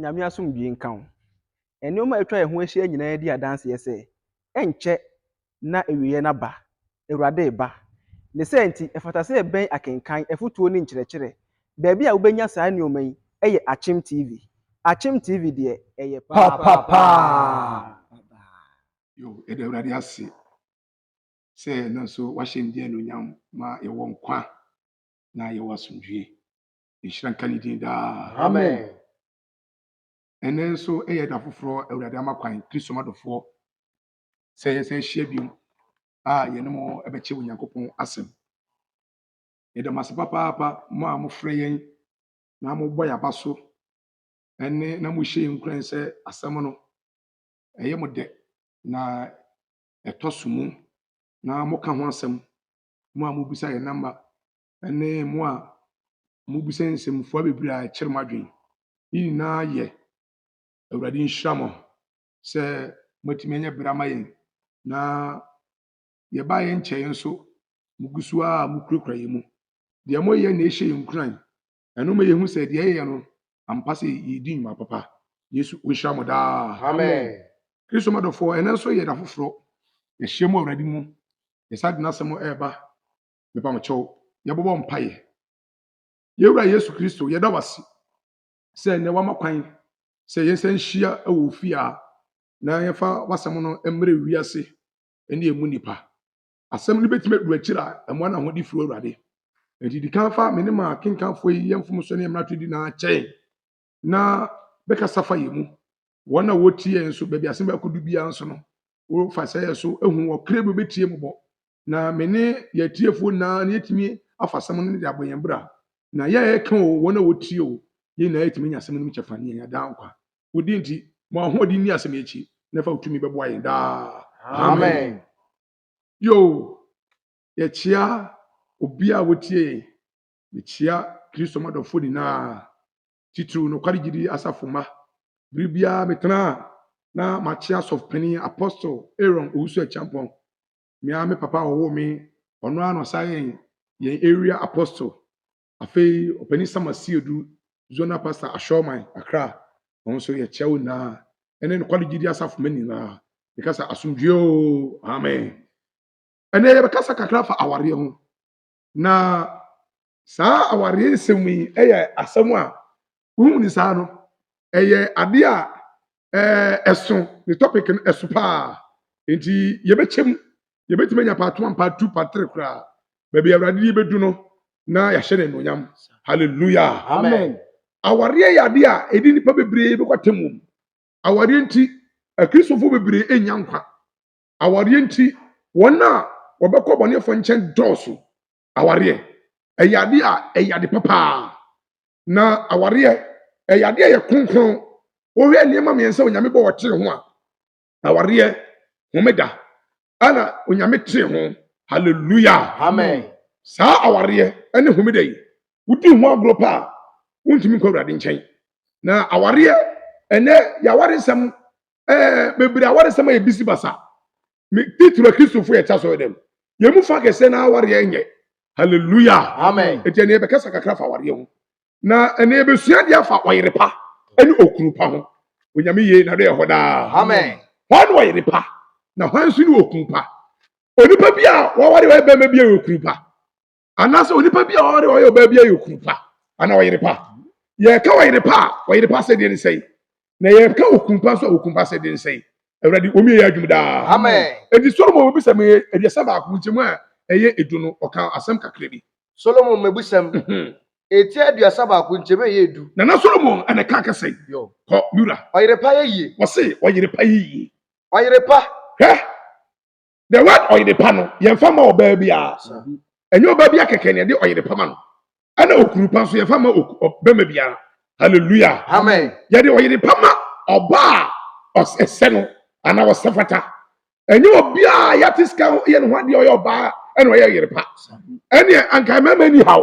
nyame asomdwe nka wo. Enioma etwa ye ho ahia nyina di adanse ye se enche na ewiye na ba. Ewurade ba. Ne se enti efata se ben akenkan efutuo ni nkyerɛkyerɛ. Baabi a wobenya saa nneoma yi eye Akyem TV. Akyem TV de eye pa. Yo, Ewurade ase. Se no so wahye ndie no nyam ma ye wo nkwa na ye wasomdwe. Ehira kanidin da. Amen. Enen so eye da foforo Ewurade amakwan Kristo madofo. Se ye se hia biom. Ye no mo ebeche Onyankopɔn asem. Ye da masapa papa mo a mo frɛ yen na mo boy abaso. Ene na mo hye nkran se asem no eye mo de na etosumu na mo ka ho asem mo a mo bisa ye namba ene mo a mo bisa nsem fo bebre a kyere madwen yi na ye Ewurade nhyamo se matimi anya brama yen na ye ba ye nche yen so mugusu a mukurakura ye mu de mo ye na ehye nkran eno ma ye hu se de ye no ampase ye di nwuma papa Yesu wo hyamo da. Amen. Kristo madofo enen so ye da foforo ye hye mo Ewurade mu ye sad na asem eba me pa mo chew ye bobo mpaye ye wura Yesu Kristo ye da wasi se ne wa makwan se ye san hia ewo fia na ye fa wasem no emre wiase ene emu nipa asem no betime du akira emo na hodi furu Ewurade enti di kan fa me ne ma kenkanfo yi yemfom so ne emrato di na kyɛn na beka safa ye mu wona wotie enso baabi asem akodu bia nso no wo fa sɛ so ehu wo krebe betie mu bɔ na me ne ye tiefo na yetimi afa asem no de aboyen bra na ye ka wo wona wotie o ye na yetimi nya asem no mchefane ya da nkwa wodi nti mo ahodi ni asem echi na fa utumi bebo ayen da. Amen. Yo ye chia obi a wotie ye chia Kristo madofo ni na titru no kwari gidi asafoma bribia metena na machia of penny apostle Aaron Owusu Acheampong me a me papa owo me ono ano sayen ye area apostle afei openi samasiedu zona pastor Ashoman Accra onso ye chewo na ene no kwali gidi asafoma ni na because asumdwe o. Amen. Ene ye bekasa kakra fa aware ho na saa aware semi eye asem a hu ni saa no eye ade a eso the topic no eso pa enti ye betime nya part 1 part 2 part 3 kra baby Ewurade ye bedu no na ya hye ne no nyam. Hallelujah. Amen. Aware ye ade a edi nipa bebre be kwatemum aware nti Kristofo bebre enya nkwa aware nti wona wobekọ bonefo nchen doso aware eyade a eyade papa na aware eyade ye kronkron wo hwe niema miensa onyame bo wotere ho a aware homeda ana onyame tere ho. Hallelujah. Amen. Sa aware ene homeda yi wudi ho agropa wontimi kwa Ewurade nchen na aware ene ya ware nsem bebre aware nsem e bisi basa me titulu Kristofo ye chaso dem ye mu fa kese na aware enye. Hallelujah. Amen. Etiene ye bekasa kakra fa aware ho na ene besua dia fa ɔyerepa ene okurupa ho onyame ye na do ye hoda. Amen. Hwan ɔyerepa na hwan su ni okurupa onipa bia wɔware wɔ bɛma bia okurupa anase onipa bia wɔware wɔ bɛma bia okurupa ana ɔyerepa ye ka ɔyerepa sɛ de ne sɛ na ye ka okurupa so okurupa sɛ de ne sɛ Ewurade omi ye adwum da. Amen. Edi Solomon obi sɛ me ediasa ba ko nkyemu a eye edu no ɔka asɛm kakra bi. Solomon mebusam eti aduasa ba ko nkyeme ye edu Na Solomon ene ka kase yo ko mura ɔyerepa ye yie wɔse ɔyerepa yi ɔyerepa hɛ the word ɔyerepa no yɛmfa ma ɔbaa bi a ɛnyɛ ɔbaa bi akɛkɛ ne de ɔyerepa ma no ana okurupa so yɛmfa ma ɔbɛma biara. Hallelujah. Amen. Yɛde ɔyerepa ma ɔbaa ɔsɛ no ana wɔsɛfata ɛnyɛ obi a yɛte sika yɛ no ho adeɛ ɔyɛ ɔbaa ɛna ɔyɛ ɔyerepa ɛne anka mɛma ni haw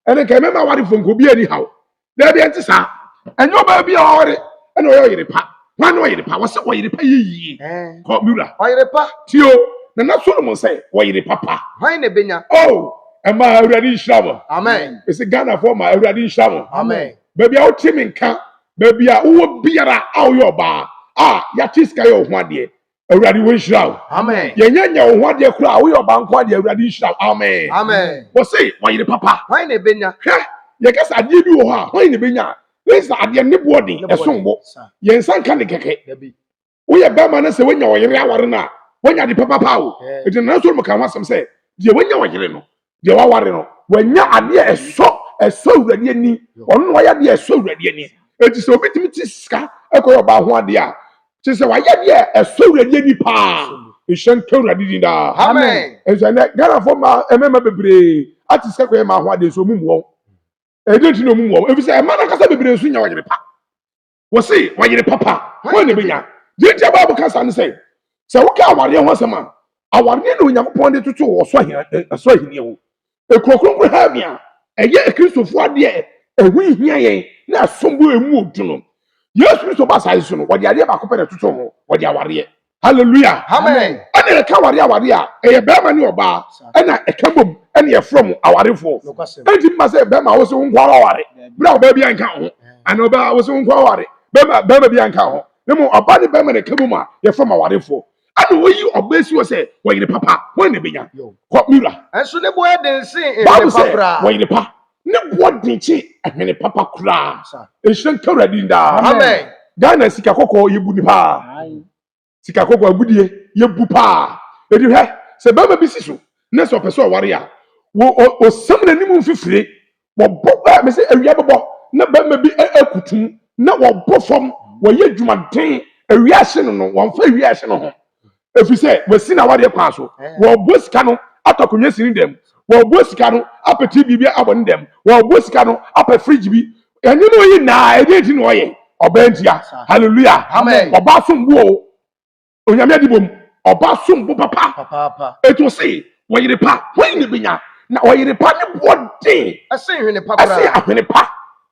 ɛne nka mɛma ware fonko bi ani haw na bi ente saa ɛnyɛ ɔbaa bi a ɔre ɛna ɔyɛ ɔyerepa hwan ɔyerepa wɔsɛ ɔyerepa yie kɔ mura ɔyerepa tio na Solomon sɛ ɔyerepa pa hwan ne benya oh ɛma Awurade nhyira mo. Amen. Ese Ghana for ma Awurade nhyira mo. Amen. Baabi a wotie me nka Baby, who biara out your bar. Ya chiska yo one day. Already wish out. Amen. Yenya one day crowd, we are bank one day already shout. Amen. Amen. What say, why the papa? Why ne benya? Ya guess I give you her. Why the benya? This at the end body, a song. Yen san can the keke. We are Bama say when you're warina. When you're the papa pow. It's an answer can some say. The when you're warino. The warino. When you're a so ready any. On why are you so ready any? It is so bit ska. Echo about one day. She said, why are so ready any pa? It shan't kill ready. Amen. And so Ghana for my MMB. At the second my one day so mum. I don't know more. If you say a man can be brave, you was say, why you the papa? When the binya? Did your Bible can say? So, what can I want some man? I want you to know pointed to two or swahili, a swahili. A crocodile have ya, a year Christopher for dear, a wing here, now somewhere moved to know. Yes, Mr. Bassison, what the idea about compared to Tomo, what you are here. Hallelujah. Amen. And a Kawaria, a Berman your bar, and a Kabum, and you're from our for. And you must say, Bema was on Guawari, Brown baby and count. I know I was on Guawari, Bema baby and count. No more about the Bema and Kabuma, you're from our for. I know where you obey you say, why the papa, when the bigger, what Mula. And so the boy didn't say, Bible say, why the papa, no what did she, and many papa cry. It shouldn't carry in da. Amen. Ghana Sikako, you would pa. Sikako, would you bupa. If you have, say, Bama Bissisu, next of a so warrior. Or some of the new for free. What book, I say, a yabba, not Bama be a kutum, not what perform, where you do maintain a reaction on one fair reaction on. If you say, we're seeing our dear council, well, Bush canoe, after convincing them, well, Bush canoe, up a TB upon them, well, Bush canoe, up a fridge be, and you know, you now, I didn't know ye, or Bentia, hallelujah, amen, or Bassum Woe, or Yamedibum, or Bassum Papa, it will say, ΟYEREPA, when you be now, ΟYEREPA, what day? I say, when the papa, I say, ΟYEREPA,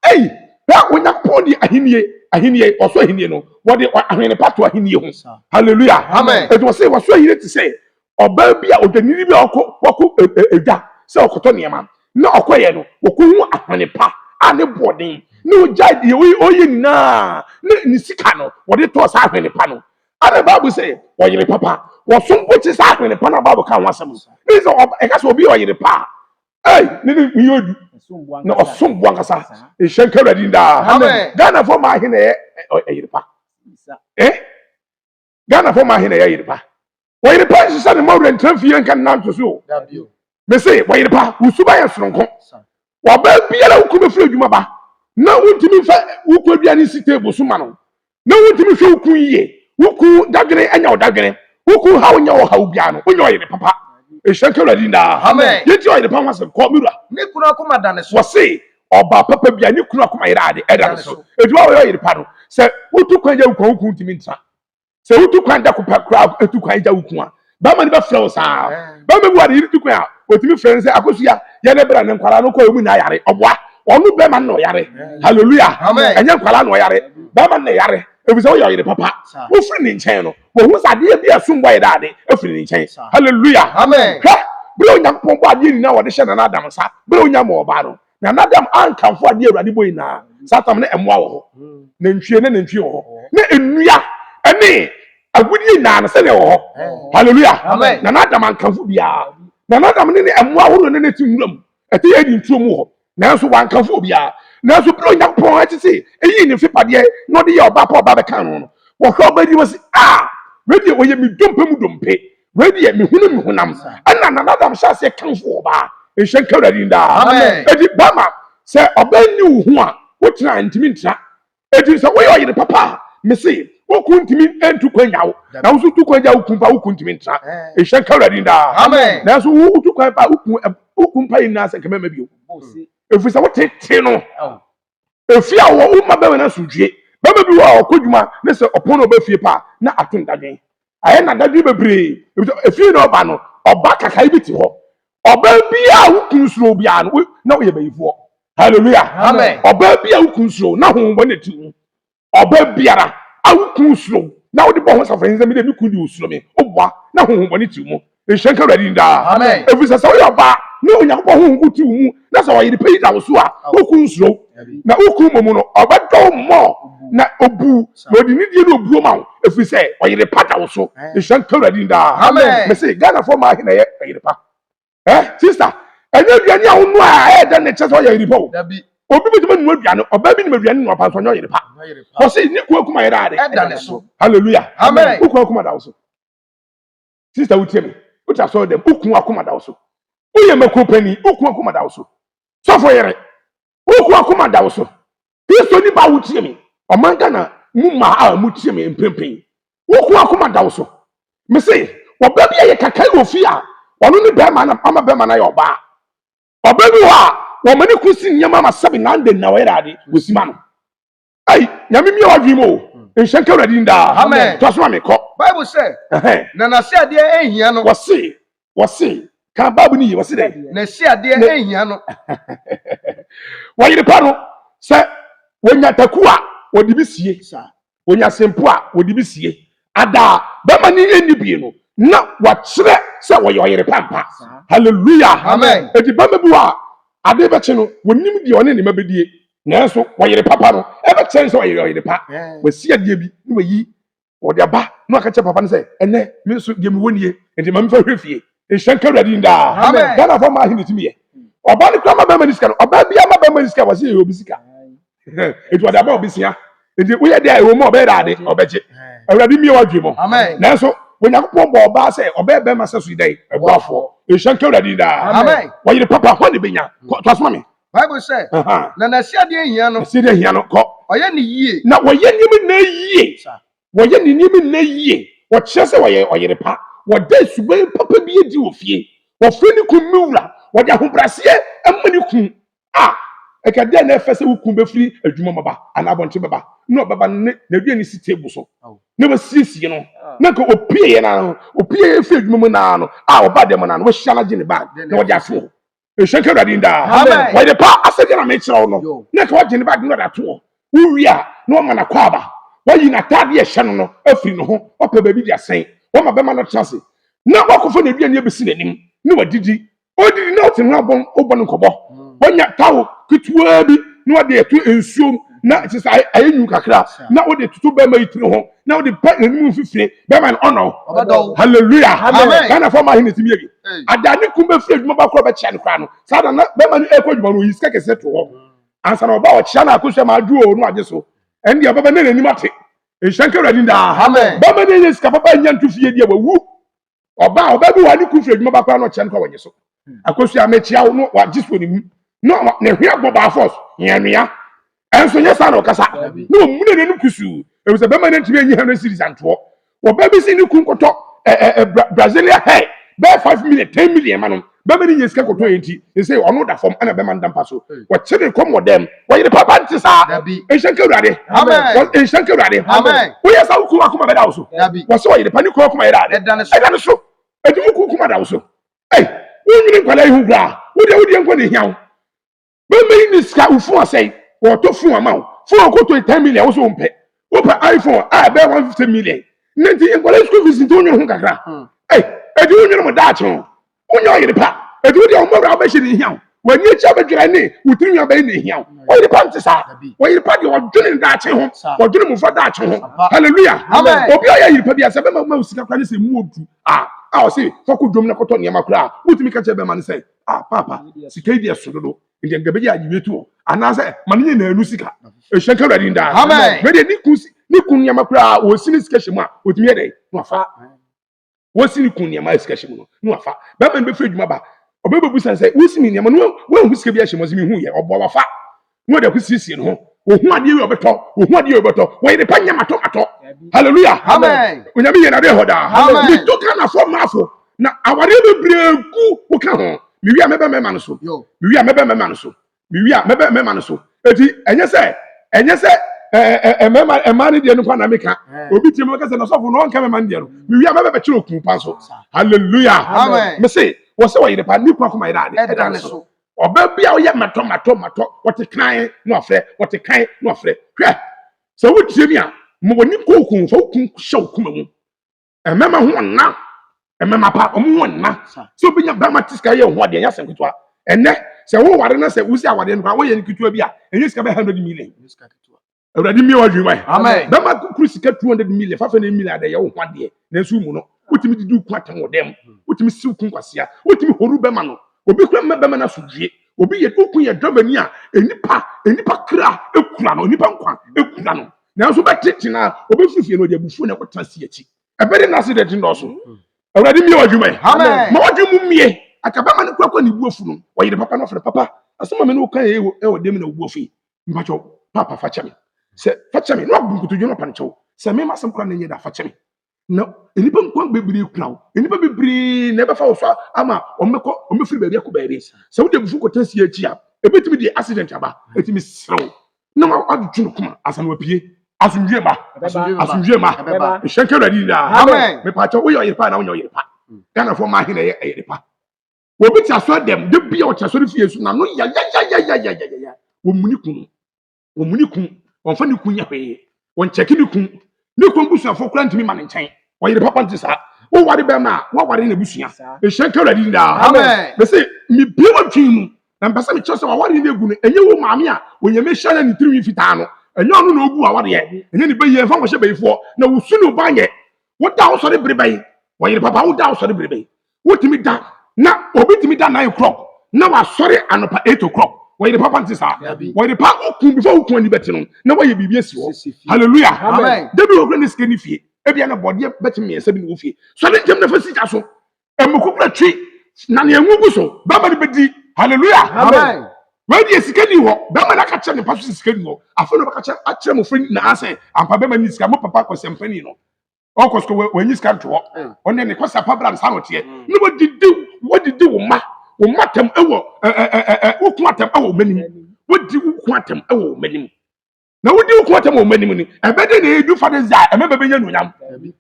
hey, that when I put the Ahinie, or so Hiniano, what the ΟYEREPA to Ahinie, hallelujah, amen. It was say, what so you to say, or Babia, or the Nibi, or Waku, so Cotoniama, no Okoyeno, Waku, ΟYEREPA, and the body, no Jadi, we na, Nisikano, what it was happening, Pano. And the Bible say, ΟYEREPA, was some which is happening, the Pana Bible can want some. This will be ΟYEREPA. Hey, you no some Wankasa, a Shanker in the Ghana for my Hine, ΟYEREPA. Ghana for my Hine, ΟYEREPA. ΟYEREPA is a more than 12 years can now to so. They say, ΟYEREPA, who subaya strong. While Belpia could be free, you maba. No one to me, who could be any city Busumano. No one to me, who could ye, who could Dagane and your Dagane, who could how in your Haubiano, when you're papa. A Shanker in the Amen. You join the Pamas of Comura. Nikuna Commandant was say, or Papa Bianu Kunakuma Radi, Edaso. If you are the panel, say, who took on your Kunti Minta? So who took on the crowd and took Ukuma? Bama never flows out. Bama, what you took out with me friends, Akosia, Yanabran and Kalano Winayare, or what? Or no Beman no Yare. Hallelujah. Amen. And young Kalano Yare, Baman Yare. It was all your papa. Who friend in channel? Well, who's idea be a soon by daddy? A friend in chain. Hallelujah. Amen. Blow young Pompa, you know what the Shannon Adams are. Blow young more battle. Now, Madame Anne come for a dear ready boy now. Satam and wow. Nenchian and Chio. Nia, and me. A good year now, say, oh. Hallelujah. Amen. Now, Madame come for the hour. Now, Madame and wow in anything room. At the end in 2 more. Now, so one come for the hour. Now, so blow young Pompa to say, a in Fippa, not the Bapa Babacan. What nobody was ready when you don't pay. Ready at me, Hunam, and another shall say, come for bar. A Shanker in the Amen. Eddie Bama say, obey you one, what trying to mean. It is a way of the papa, Missy, who couldn't mean and to Queen out. Now, so to Queen out, who couldn't mean. A Shanker in the Amen. That's who took who couldn't pay in us and come maybe you. If we saw what take Tino, if you are my baby, Suji. Baba bi wa okodwuma ne se opono ba fie pa na atondage aye na dade bebre e fie no ba no oba kakai bi ti ho oba bia wukunsuro bia no na wo ye bayifo hallelujah amen oba bia wukunsuro na ho bo ne ti oba biara awukunsuro na wo de bo ho safran se me de mi kudi usuro me obwa na ho bo ne ti mu e hyenka radi nda amen e fi se so yo ba na onyakopo ho nkuti mu na se wo ye de peyi da wo so a wukunsuro na uku momu no obedo mo na obu na odi ni die no obu ma efi say ɔyerepa da wo so ehyan kawradi nda Amen. me say Ghana for ma he na ye ɔyerepa sister enye aduane a wo no a da ne kyese ɔyerepa o obi bi tuma nu aduane oba bi ni aduane no apa so ɔyerepa o say ni ku akuma yera ade Eda ne so. hallelujah Amen. uku akuma da wo so sister wo tie me wo ta so dem uku akuma da wo so uye makopani uku akuma da wo so so for yere uku akuma da wo so Kristo ni ba wo tie me omanga na mu ma a mu tie me empempen uku akuma da wo so me say oba bi ye kakai wo fi a ono ni be ma na ama be ma na ye oba oba bi wa wo mani kusi nyama ma sabi na ande na wera ade wosima no ai nyame mi wa dwimo nhyanka wurade nda Amen. to so me ko Bible say na na se ade ehia no wose ka babu ni wose de na se ade ehia no ɔyerepa no sɛ wonya taku a wɔde bi sie wonya sempo a wɔde bi sie ada bɛma ne ɛni bie no na wɔkyerɛ sɛ wɔyɛ ɔyerepa mpa hallelujah Amen. eti bɛma bi wɔ a ade bɛkye no wɔnim deɛ ɔne ne ma bɛdie nanso wɔyerepa pa no ɛbɛkyerɛ sɛ ɔyɛ ɔyerepa wɔsi adeɛ bi ne wɔyi wɔde aba na aka kyerɛ papa no sɛ ɛnɛ me nso deɛ mewɔ nie enti ma memfa hwɛ fie nhyɛnka wurade ndaa Amen. Ghana fɔ ma ahene tumi yɛ ọba ni kura ma bẹẹ ma ni sika no ọba bi ama bẹẹ ma ni sika wasi eyi obi sika etu ọdẹ aba obi sia eti wúyẹ di a ewu mu ọbẹ dàdé ọbẹ kye ẹwurade mi wa dwe mu nanso Onyankopɔn bɔ ọba sɛ ọbẹ bẹẹ ma sẹ so yi dɛ ẹbọ afọ ehyɛn kẹ ẹwurade daa wɔyere papa hɔ ne benya to asoma mi. Bible say na na se ade ehia no se de ehia no kɔ ɔyɛ ne yie na wɔyɛ nneɛma na yie wɔyɛ ne nneɛma na yie wɔkyerɛ sɛ wɔyɛ ɔyere pa wɔda suban papa bi edi wɔ fie wɔfrɛ ne kun miwura wɔde ahobraseɛ ama ne kun a ɛkɛdɛ na ɛfɛ sɛ wo kun bɛfiri adwuma maba anaa abɔnten baba na ɔbɛba ne na aduane si table so na wɔsiesie no na nka opie yɛ na opie yɛ fi adwuma mu na no a ɔba dɛm na no wɔhyia no gye ne bag na wɔde ato ehwɛ ka awurade ndaa wɔde pa asɛgye na mekyerɛw no na ka wɔgye ne bag na ɔde ato wowie a na ɔma na kɔ aba wɔyi n'ataade ɛhyɛ no no afiri ne ho ɔpɛ baabi de asɛn wɔma bɛma no tena se na wɔkɔfa n'aduane abɛsi n'anim na wɔdidi odidi na ɔte ho abɔn ɔbɔ no nkɔbɔ wɔnya tawo ketewa bi na wɔde ɛto nsuom na kyɛ sɛ ayɛ nwu kakra na wɔde toto bɛma yi tiri ho na wɔde pɛ n'anim mfifire bɛma no ɔnɔ hallelujah Ghana fɔ ma ahene timi yɛ bi adane kum bɛfiri adwuma ba korɔ bɛkyia no koraa no saa da na bɛma no ɛkɔ adwuma no oyi sika kɛseɛ to hɔ ansa na ɔba ɔkyia no akosua ma adwo o no agye so ɛne deɛ ɔbɛba ne n'anim ate nhyɛn ka awurade daa bɛma no ɛnyɛ sika papa nya nto fie deɛ wawu ɔba bi wɔ ne kum firi adwuma ba korɔ no ɔkyia no kɔ wɔgye so akosua mekyia wo no wagye so ne mu na ne hwe abɔ ba force nyanua enso nye sa na okasa na omune ne kusu e wo se be ma ne ntimi enyi ha no series anto wo ba bi si ne kun koto Brazilian hair be 5 million 10 million ma no be ma ne nyesika koto enti e say ono da form ana be ma ndampa so wo kyere kom wo dem wo yire papa nti sa e hyenka urade amen e hyenka urade amen wo yesa wo kuma kuma be da wo so wo se wo yire pa ne kuma yire ade e da ne so e di wo kuma da wo so eh wo nyine kwala ihu gra wo de enko ne hiaw be me ni ska ufu asai wo to fu ama fu ko to 10 million wo so mpe wo pa iPhone a be 150 million nti enkwala school fees nti onyo ho kakra eh e di onyo mo da che ho onyo yire pa e di wo de o mo bra ba hye ne hiaw wani echi abedwira ne wutiri nwa ba ne hiaw wo yire pa ntisa wo yire pa de o dwene da che ho wo dwene mo fa da che ho hallelujah amen obi a yire pa bia se be ma usika kwa ne se mu odu o se foko dwom na koto niam akura wutimi ka che be ma ne se papa sika di esododo ndi ngabe ya yiwetu anase mane na anu sika ehyenka wurade nda amen me de ni kun niam akura wo sini sika hye mu a wutimi ye de no afa wo sini kun niam a sika hye mu no afa be ma be fredwuma ba obebebu san say wo sini niam no wo hu sika bi hye mo zimi hu ye obo wafa no de kusiesie no wo hu ade ye obeto wo hu ade ye obeto wo ye pa nyamato hallelujah amen onyame ye na de hoda mi to kana fo mafo na aware bebregu wo ka ho mi wi a mebe mema no so mi wi a mebe mema no so mi wi a mebe mema no so eti enye se mema emani de no kwa na meka obi tie mo ka se na sofo no nka mema de no mi wi a mebe be kire okun pa so hallelujah amen me say wo se wo yire pa ni kwa kuma yire ade e dan so oba bia wo ye mato wote kan no afre wote kan no afre hwe se wo tie mi a mo woni kokun fo kun hyew kuma mu emema ho na emema pa omo ho na so binya ba matiska ye ho ade nya senketwa ene se wo ware na se wo si awade no wo ye nkitua bi a enye sika be 100 million awurade mi wa dwuma Amen. bema kukuru sika 200 million 500 million da ye wo hwade na nsu mu no wotimi didi ku atam wodem wotimi siw ku kwasia wotimi horu bema no obi kura bema na sodwie obi ye ku ye dramani a enipa kra ekura no enipa nkwa ekura no na nso betete na obi fifie no de bufu na kwata si achi ebere na accident ndo so awurade mi wa dwuma Amen. ma wadwum mie akabama ne kwakwa ne buafu no ɔYEREPA no fere papa asoma me no kan e dem na buafu mpacho papa fa chame se fa chame no bunkutu dwo no pancho se me masem kra na nyeda fa chame na enipa nkwan bebre kurawo enipa bebre na ebe fa wo so ama omefiri baabi akobaabi se wo de bufu kwata si achi a ebetimi de accident aba etimi serew na ma adutwu no kuma asan wapie asundwe ma ehyenke radi da Amen. me pacho wo ɔYEREPA na wo ɔYEREPA Ghana for ma hina ye ɔYEREPA wo bi ti aso dem de bia o chaso fie su na no ya wo muni kun won fa ni kun ya hwe won cheki ni kun busua fo kura ntimi ma ne nkyɛn ɔYEREPA panti sa wo ware be ma wo ware na busua ehyenke radi da Amen. me say mi bia wa twin na mpasa me kyerɛ wa ware na egu no enye wo maame a wonyame hya na ni tiri fitaa no enye ɔno na ogu aware ye enye ni bɛyɛ fa mo hye bɛyifo na wo su no ba nye wo da wo sɔre bere bɛyi ɔYEREPA pa wo da wo sɔre bere bɛyi wo timi da na obi timi da 9 o'clock na wa sɔre anopa 8 o'clock ɔYEREPA panti sa ɔYEREPA okun before okun ni bɛti no na wa ye bibie si ho hallelujah Amen. debi okun ni skeni fie ebia na bɔde bɛti me yɛsɛ bi no fie sɔre ntem na fa sika so emukukura twi na ne enwu gu so ba ma ni bedi hallelujah Amen. when you sika ni ho ba ma na ka kyɛ ne pa so sika ni ho afɔ no ba ka kyɛ akyerɛ mo fri na asɛ ampa ba ma ni sika mo papa ko sempani no okosko when you scan to on ne ko sapa brand sa no te no wodidi wo matam ewo wo ku atam ewo manim wodi wo ku atam ewo manim na wodi wo ku atam ewo manim ni ebede na edu fa de za emebe benya nunyam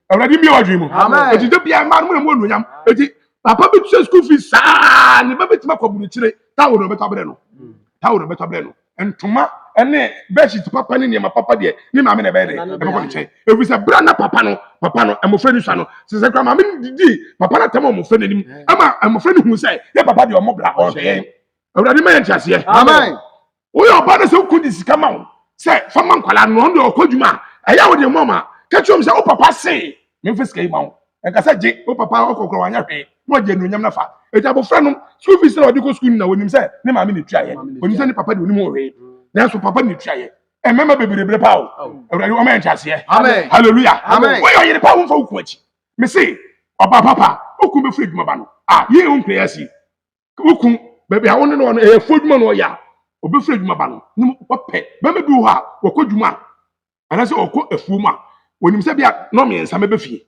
awurade mi wadwi mu Amen. eti de bia ma no mo nunyam eti papa bi tse school fees sa ne ba betima ko buru kire ta wo no betabre no entuma ene bedsheet papa ni ma papa de ni ma me na be de e ko ne che e fi se bra na papa no amofra ni swa no se se kra ma me didi papa na tam amofra nanim ama amofra ni hu se ye papa de omo bra o hwe awurade ma ye ntiase Amen. wo yo ba na se ku di sika ma wo se fa man kwala no ndo okwadwuma eya wo de mama ka chom se o papa se me fi sika yi ma wo en ka se je o papa okokro wanya hwe mo je no nyam na fa e ja bofra no school fees na odi ko school na wonim se ne ma me ne tuaye wonim se ne papa de wonim o hwe na so papa ne tuaye e mema beberebre pa o awurade o ma ntiase Amen. hallelujah Amen. wo ɔYEREPA wo fa wo ku achi me say oba papa oku be free dwuma ba no ye on prayer si oku baabi a won no no e fo dwuma no ya obi free dwuma ba no ni wo pe be bi wo ha wo ko dwuma ana se okɔ afuo mu a wonim se bia no me nsa me be fie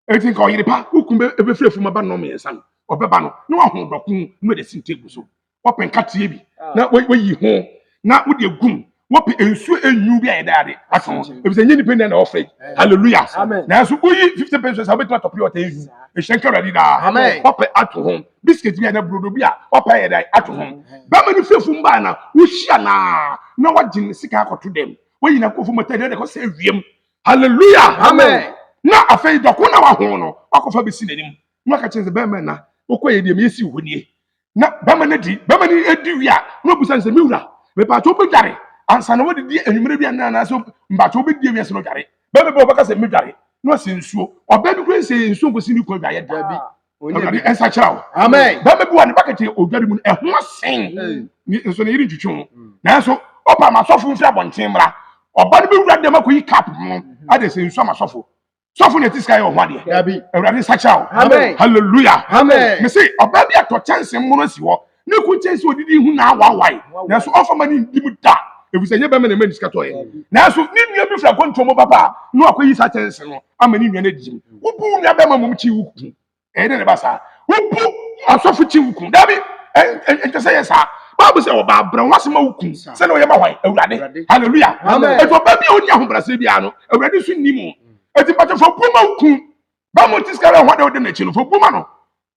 enti ka ɔYEREPA oku be free afuo mu ba no me nsa no obeba no na wa ho dokun no de sin table so wo pen katie bi na wo yi ho na wo de gum wo pe ensu enyu bi ayeda ade aso e be se nyini penda na ofre hallelujah na so uyi 50 pesos abetwa top your ten e shenka ready da Amen. wo pe ato ho biscuit bi na brodo bi a wo pe ayeda ato ho ba ma ni fefu mba na wo hia na wa gin sika akoto dem wo yi na kofu mata de ko se wiem hallelujah Amen. na afei doko na wa ho no akofa be si nanim na ka chenze ba ma na wo koye de me si honie na ba ma na di ba ma ni edi wi a no busan se miwura me pa to be dare ansa na wodi di enwumere bi na so mba to be di wi se no dare ba me ba ka se me dare no se nsuo oba bi kwen se nsuo ko si ni ko dwa ye da bi oni ensa chirawo Amen. ba me bi wa ne bakete odware mu e ho sen ni nso ne yiri ntwitwu na so opa ma sofo mfra bonten mra oba ne bi wura dem akoyi cap no ade se nsuo ma sofo sofo ne tiska ye ho ade Dabi. awurade sa chirawo Amen. hallelujah Amen. me say oba bi ato chance mu no si ho ne ku chance odidi hu na awawai na so ofa ma ni ndimu da efuse nye ba me na mani sika to ye na so ni nua bi fra kontro mo papa no akoyi sa chance no ama ni nua na dijim wo bu nua ba ma mum chi wuku e de ne ba sa wo bu asofo chi wuku dabi en say yes ah Bible say oba bra wasema wuku se na o ye ma hwan awurade hallelujah Amen. e to ba bi oni ahobrase bia no awurade so nimu e ti pato fo bu ma wuku ba mo tiskara ho de na chi no fo bu ma no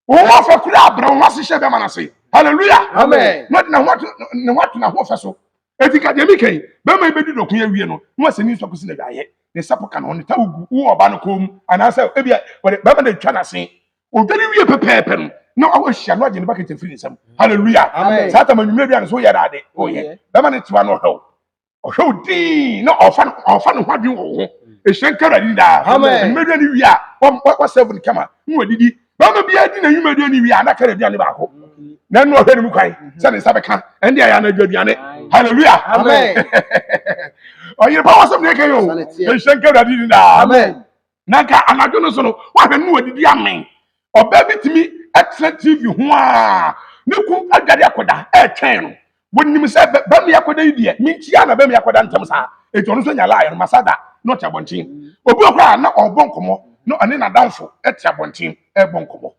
wo fa kura bra wase hye be ma na se hallelujah Amen. not na what na ho fa so eti ka de mi kan be ma be di dokun ya wie no mo se ni so ko si na gaye ne sapo ka no ne ta ugu wo oba no kom ana se e bia be ma de twa na se o dware wie pepepe no no I was share no agye ne bucket free nsam hallelujah Amen. sata manwumre bia so yɛ dade oh yeah be ma ne tiwa no hwɛ ɔhwɛ din no ɔfa no hwadwen wo ho ehyen kara di da Amen. mmedua ni wi a wa seven kama no wadidi be ma bia di na nwumedua ni wi a na kara aduane ba ko na no ɔhwɛ ne mu kwan sɛ ne nsa bɛka ɛnde aya na aduane hallelujah Amen. ɔYEREPA wasɛm ne kan yo ehyen kara di da Amen. naka anadwo no so no wahwɛ no wadidi amen ɔbaa bi timi extra tv ho a ne ku adwade akoda ɛtwɛn no wonim sɛ bɛm yakoda yi deɛ mintia na bɛm yakoda ntam saa etu ɔno so nya laa no masada no tia bonten obi okra na ɔbɔ nkɔmɔ no ane na danfo ɛtia bonten ɛbɔ nkɔmɔ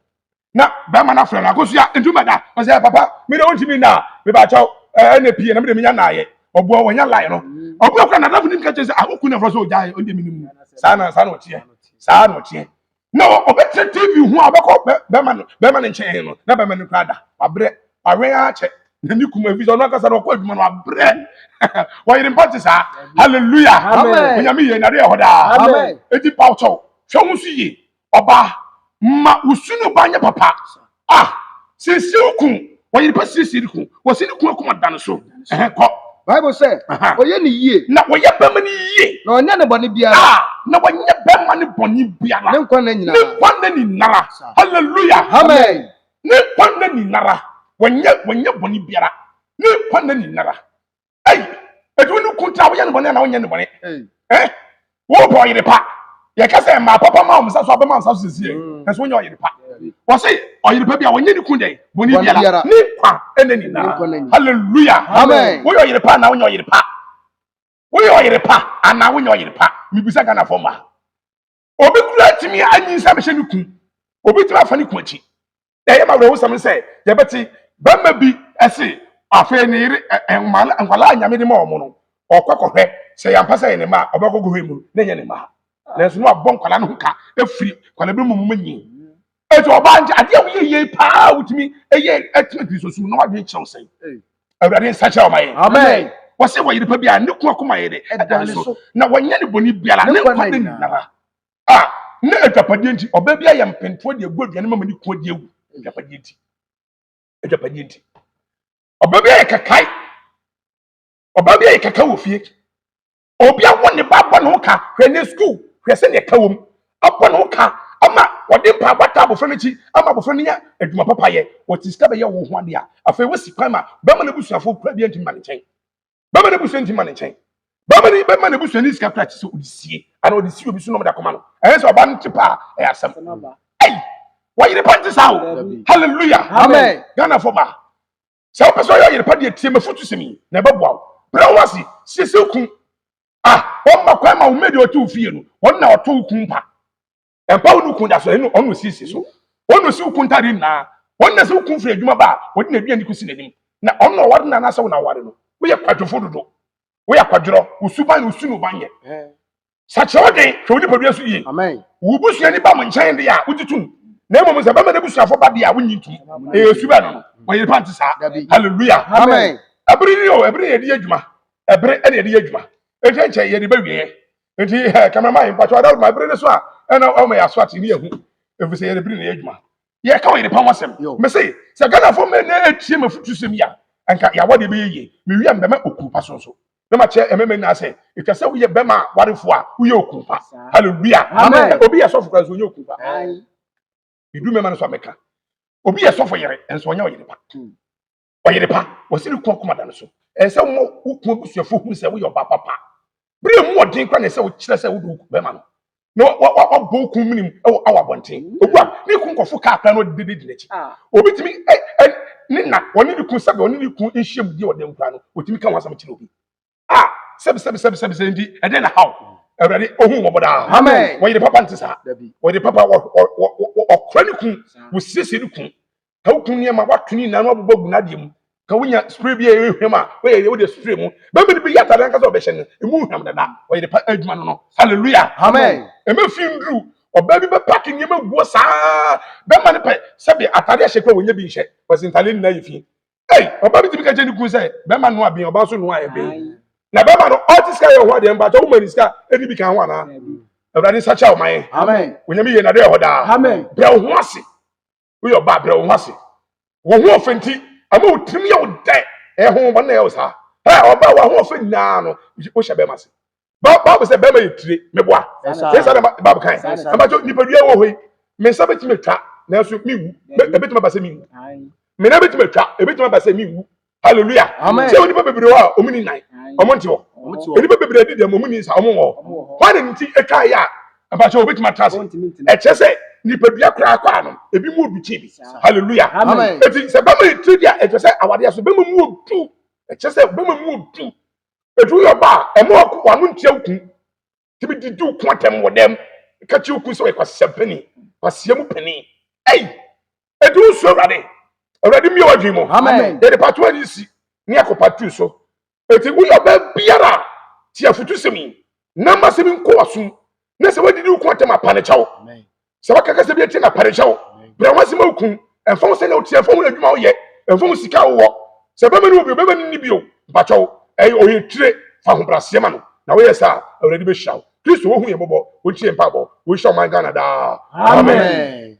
na bɛma na frɛ na akosua ntuma da ɔsɛ papa me de wontimi na me ba kyɛw ɛna pie na me de me nya naayɛ ɔboa wɔnya laa no obi okra na danfo nim ka kyɛ sɛ akoku na frɛ so ogyae ɔde minim saa na ɔtie saa na ɔtie na ɔbɛtɛ tv ho a ɔbɛkɔ bɛma no nkyɛn no na bɛma no krada abrɛ awe akyɛ na ni kuma visa no akasa na ɔkɔ adwuma no abrɛ ɔYEREPA te saa hallelujah Amen. onyame yɛ na de hɔ daa Amen. edi pawtɔ hwɛ ho so yie ɔba ma usunu ba nya papa sisi ku ɔYEREPA sisi ku wɔsi ne ku akoma dan so kɔ Bible say, oye ni yie. na wɔyɛ bɛma ni yie Na onya ne bɔne biara. na wɔnyɛ bɛma ni bɔnni biara Ne nkwa na nyina. ne kwanna ni nara hallelujah Amen. ne kwanna ni nara wɔnyɛ bɔnni biara ne kwanna ni nara ai etu ne kunta wɔyɛ ne bɔnni na wɔnyɛ ne bɔnni wo bɔ ɔYEREPA yɛ kasa ma papa ma ɔmsa so abɛma ɔmsa so sisi ɛso wɔnyɛ ɔYEREPA wɔsɛ ɔYEREPA bi a wɔnyɛ ne kun dɛ bɔnni biara ne kwa ɛna ni nara hallelujah Amen. wɔyɛ ɔYEREPA na wɔnyɛ ɔYEREPA wɔyɛ ɔYEREPA ana wɔnyɛ ɔYEREPA mibisa Ghana fɔ ma obi kura timi anyi nsa bɛhyɛ ne kun obi timi afa ne kun akyi ɛyɛ ma wura wo sɛm sɛ yɛbɛte bɛma bi ɛse afei ne yere nkwala anyame de ma ɔmo no ɔkɔkɔhwɛ sɛ yɛmpa sɛ yɛ ne ma ɔbɛkɔkɔ hwɛ mu na nyɛ ne ma nanso no abɔ nkwala no ho ka afiri kwala bi mu manyi ɛti ɔba nkyɛ adeɛ woyɛ yie paa wotumi ɛyɛ ɛtena kristo sum na wadwe kyɛw sɛ awurade nsa kyerɛ ɔma yɛ Amen. wɔsɛ ɔYEREPA bi a ne ku akoma yɛ de ɛda so na wɔnyɛ ne bɔne biara ne nkwa ne nyinara ne adwapadeɛ nti ɔbaa bi ayɛ mpentoɔ de agu aduane ma ne ku de awu adwapadeɛ nti ɔbaa bi ayɛ kakae wɔ fie obi awɔ ne ba bɔ ne ho ka hwɛ ne school hwɛ sɛ ne ka wɔ mu abɔ ne ho ka ama wɔde mpa bata abɔfra no akyi ama abɔfra no nya adwuma papa yɛ wɔte sika bɛyɛ wo ho adeɛ a afei wɔsi kwan ma bɛma no abusuafoɔ kura bi ntimi ma ne nkyɛn bɛma no abusua ntimi ma ne nkyɛn bɛma no abusua ne sika kura kyɛ sɛ ɔde sie ana ɔde sie obi so na ɔde akɔma no ɛyɛ sɛ ɔba no te paa ɛyɛ asɛm ɛy ɔYEREPA nte saa o hallelujah Amen. Ghana fɔ ba sɛ wopɛ sɛ ɔyɛ ɔYEREPA deɛ tie mafotu sɛm yi na ɛbɛboa wo brɛ wo ase siesie ku wɔmma kwan ma wo mmedi ɔte wo fie no wɔn na ɔto wo ku mpa ɛmpa wo no ku da so ɛno ɔno siesie so ɔno si wo ku ntade nyinaa wɔn na sɛ wo ku firi adwuma ba a wɔde na aduane kɔsi n'anim na ɔno na ɔware na anasɛ wo na ɔware no woyɛ kwadwofo dodo woyɛ kwadworɔ wo suban na osu no ban yɛ sakyerɛ wo den hwɛ wo nipadua so yie wo busua ni ba mo nkyɛn de a wogye tum na mmom sɛ bɛma na busuafo ba de a wonyi ntum ɛyɛ suban no ɔYEREPA nte saa hallelujah Amen. ɛbere ni o ɛbere yɛ de adwuma ɛbere ɛna yɛ de adwuma nkyɛn yɛ de ba wie nti cameraman mpatwa ɔda ma ɛbere ne so a ɛna ɔma yɛ aso ate ne yɛhu ɛfiri sɛ yɛ de bere na yɛ adwuma yɛ ka ɔYEREPA ho asɛm me se sɛ Ghanafo mɛ na atie mafutu sɛm ya anka yɛawɔ de bɛyɛ yie mewie mbɛma okumpa so na ma kyerɛ ɛmɛmɛ na sɛ ɛtwa sɛ woyɛ bɛma warefo a woyɛ okumpa hallelujah Amen. obi yɛ sɔfo kora so ɔnyɛ okumpa bidu mɛma no so amɛka obi yɛ sɔfo yere ɛnso ɔnyɛ ɔYEREPA wɔsi ne kɔn kɔma da no so ɛsɛ mo wokun busuafo hu sɛ woyɛ ɔba papa bere mu ɔden kora na ɛsɛ wo kyerɛ sɛ wode bɛma no na wabɔ kun minim ɛwɔ awa bɔnten ogua ne kun kɔfo kaa kora na ɔde di n'akyi obi tumi ne na wɔne ne kun sɛbɛ wɔne ne kun nhyia mu die ɔden kora no otumi ka ho asɛm kyerɛ obi sɛbi ndi ɛdɛn na haw awurade ohun wɔ bɔdaa Amen. ɔYEREPA nte saa ɔYEREPA ɔkora ne kun wɔsiesie ne kun ka wo kun nneɛma watoni na abobɔ gu n'adeɛ mu ka wonya spray bi a ɛhwɛm a wode spray mu bɛbɛ de bi yɛ atade ankasa ɔbɛhyɛ no ɛmu hwam dada ɔYEREPA adwuma no hallelujah Amen. ɛmɛ fi nduru ɔbaa bi bɛpake nneɛma guo saa bɛma ne pɛ sɛbi atade ahyɛ kora wɔnya bi nhyɛ wɔsi ntade nyinaa yɛ fi ɔbaa bi tumi ka kyɛ ne kun sɛ bɛma no abɛn ɔbaa so no ayɛ bɛn na bɛma no ɔte sika yɛ hɔ adeɛ mba kyɛ woma ne sika ɛdi bi ka ho anaa awurade nsa kyɛ ɔman Amen. onyame yɛ nade ɛhɔ daa brɛ wo ho ase Uyo ba bre wo hase. Wo ho ofenti ama utimi ya ode. Ho bo na e wo sa. Oba wa ho ofenti na no wo hye be mase. Bible say be ma yitire meboa. Say say Bible kan. Amba jo nipadua wo hoyi. Me nsa betime twa na so mi wu. Ebetime ba se mi wu. Me na betime twa, ebetime ba se mi wu. Hallelujah. Say oni pa bebre wa omuni nan. Omonti wo. Oni pa bebre di dem omuni sa omon wo. Why nti eka ya amba jo obetime trase. E che say nipadua kra akwa no ebi mu obi chi bi. Hallelujah. Eti se ba ma yitire dia e che say awade aso be mu odu. E che say be mu odu. Edu yo ba emo akwa no ntia ukun. Tibi didu ukun atem wo dem. Ka chi ukun so e kwasem pani. Kwasem pani. Hey! Edu so rade. Already mi wadwi mo. Amen. Ye de patu ani si. Ni akopatu so. Eti wo yo ba biara ti afutu semi. Na ma semi nko asu. Na se wadidi ukun atem apane chawo. Amen. Se wakaka se bi eti na apane chawo. Bra wasi ma ukun. Enfon se na otie enfon adwuma wo ye. Enfon sika wo. Se ba mani obi ba mani bio. Ba chawo. Oye tire fa ho brase ma no. Na wo ye sa already be shaw. Kristo wo hu ye bobo. Wo tie mpa bo. Wo shaw man Ghana da. Amen.